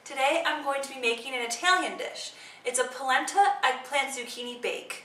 Today I'm going to be making an Italian dish. It's a polenta, eggplant, zucchini bake.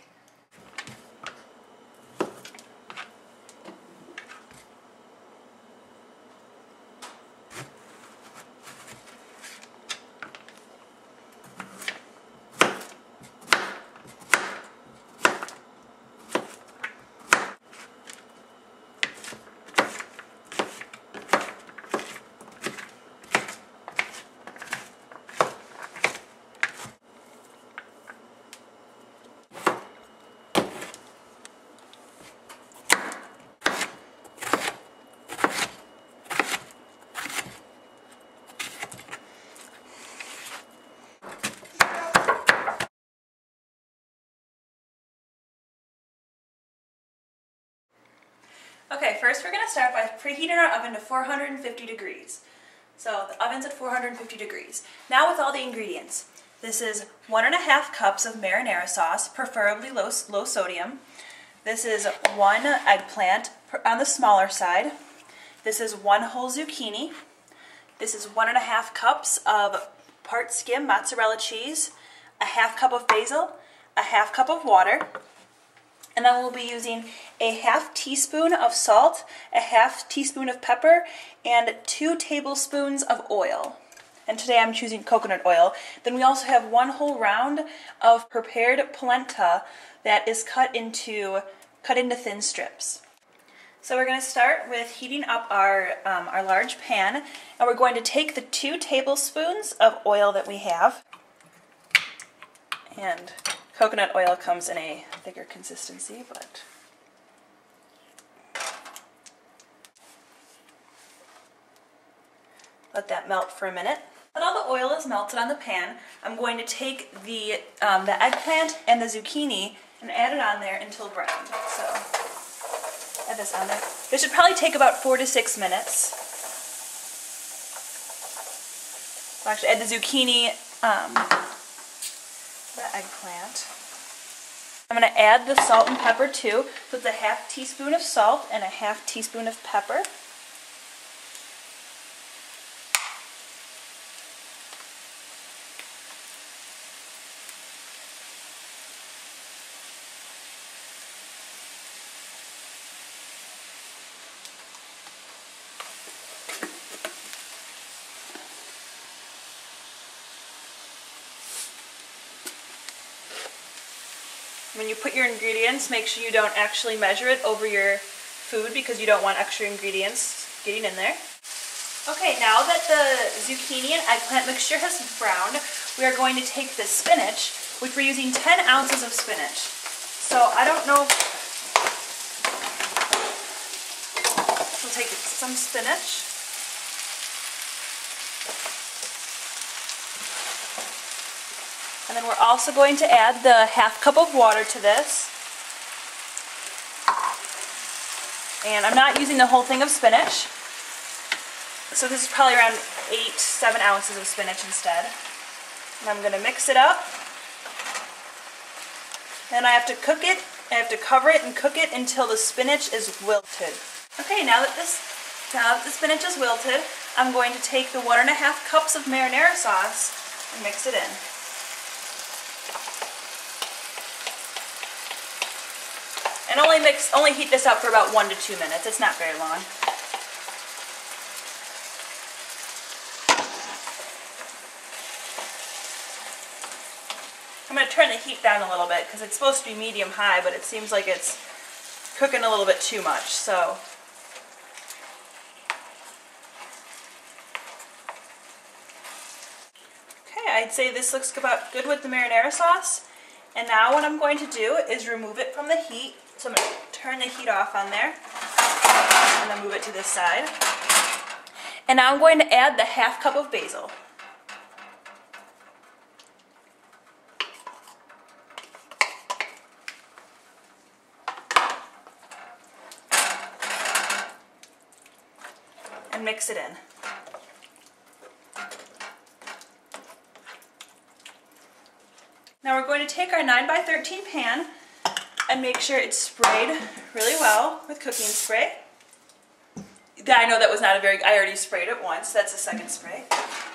Okay, first we're going to start by preheating our oven to 450 degrees. So the oven's at 450 degrees. Now with all the ingredients. This is 1.5 cups of marinara sauce, preferably low sodium. This is 1 eggplant on the smaller side. This is 1 whole zucchini. This is 1.5 cups of part skim mozzarella cheese, a 1/2 cup of basil, a 1/2 cup of water. And then we'll be using a 1/2 teaspoon of salt, a 1/2 teaspoon of pepper, and 2 tablespoons of oil. And today I'm choosing coconut oil. Then we also have 1 whole round of prepared polenta that is cut into thin strips. So we're going to start with heating up our large pan, and we're going to take the 2 tablespoons of oil that we have, and coconut oil comes in a thicker consistency, but let that melt for a minute. When all the oil is melted on the pan, I'm going to take the eggplant and the zucchini and add it on there until browned. So add this on there. This should probably take about 4 to 6 minutes. I'll actually add the zucchini, the eggplant. I'm going to add the salt and pepper too. So it's a 1/2 teaspoon of salt and a 1/2 teaspoon of pepper. When you put your ingredients, make sure you don't actually measure it over your food because you don't want extra ingredients getting in there. Okay, now that the zucchini and eggplant mixture has browned, we are going to take the spinach, which we're using 10 ounces of spinach. So I don't know, we'll take some spinach. And then we're also going to add the 1/2 cup of water to this. And I'm not using the whole thing of spinach. So this is probably around 7 ounces of spinach instead. And I'm going to mix it up. Then I have to cook it. I have to cover it and cook it until the spinach is wilted. Okay, now that the spinach is wilted, I'm going to take the 1.5 cups of marinara sauce and mix it in. And only heat this up for about 1 to 2 minutes. It's not very long. I'm going to turn the heat down a little bit because it's supposed to be medium-high, but it seems like it's cooking a little bit too much. So okay, I'd say this looks about good with the marinara sauce. And now what I'm going to do is remove it from the heat. So I'm going to turn the heat off on there and then move it to this side. And now I'm going to add the 1/2 cup of basil. And mix it in. Now we're going to take our 9x13 pan and make sure it's sprayed really well with cooking spray. I know that was not a very, I already sprayed it once, that's the second spray.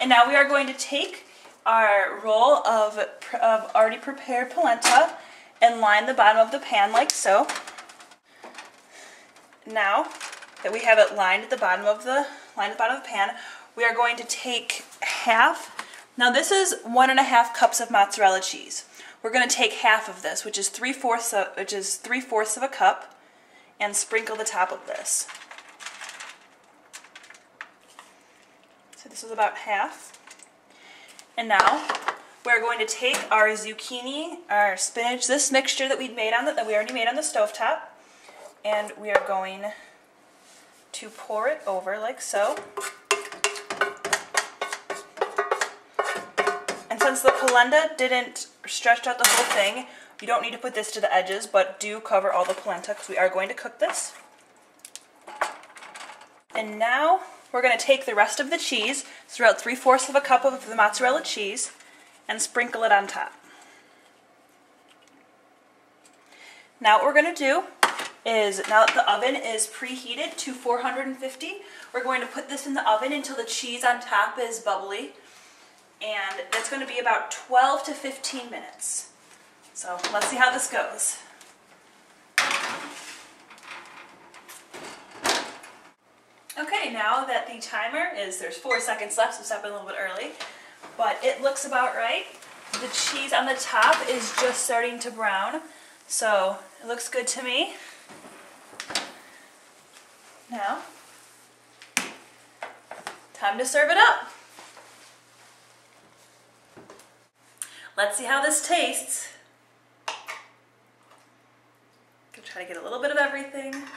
And now we are going to take our roll of already prepared polenta and line the bottom of the pan like so. Now that we have it lined at the bottom of the pan, we are going to take half. Now this is 1.5 cups of mozzarella cheese. We're going to take half of this, which is 3/4 of a cup, and sprinkle the top of this. So this is about half. And now we're going to take our zucchini, our spinach, this mixture that we already made on the stovetop, and we are going to pour it over like so. And since the polenta didn't stretch out the whole thing, you don't need to put this to the edges, but do cover all the polenta because we are going to cook this. And now we're going to take the rest of the cheese, throw out 3/4 of a cup of the mozzarella cheese, and sprinkle it on top. Now what we're going to do is, now that the oven is preheated to 450, we're going to put this in the oven until the cheese on top is bubbly. And that's going to be about 12 to 15 minutes. So let's see how this goes. Okay, now that the timer is, there's 4 seconds left, so stop it a little bit early, but it looks about right. The cheese on the top is just starting to brown, so it looks good to me. Now, time to serve it up. Let's see how this tastes. Gonna try to get a little bit of everything.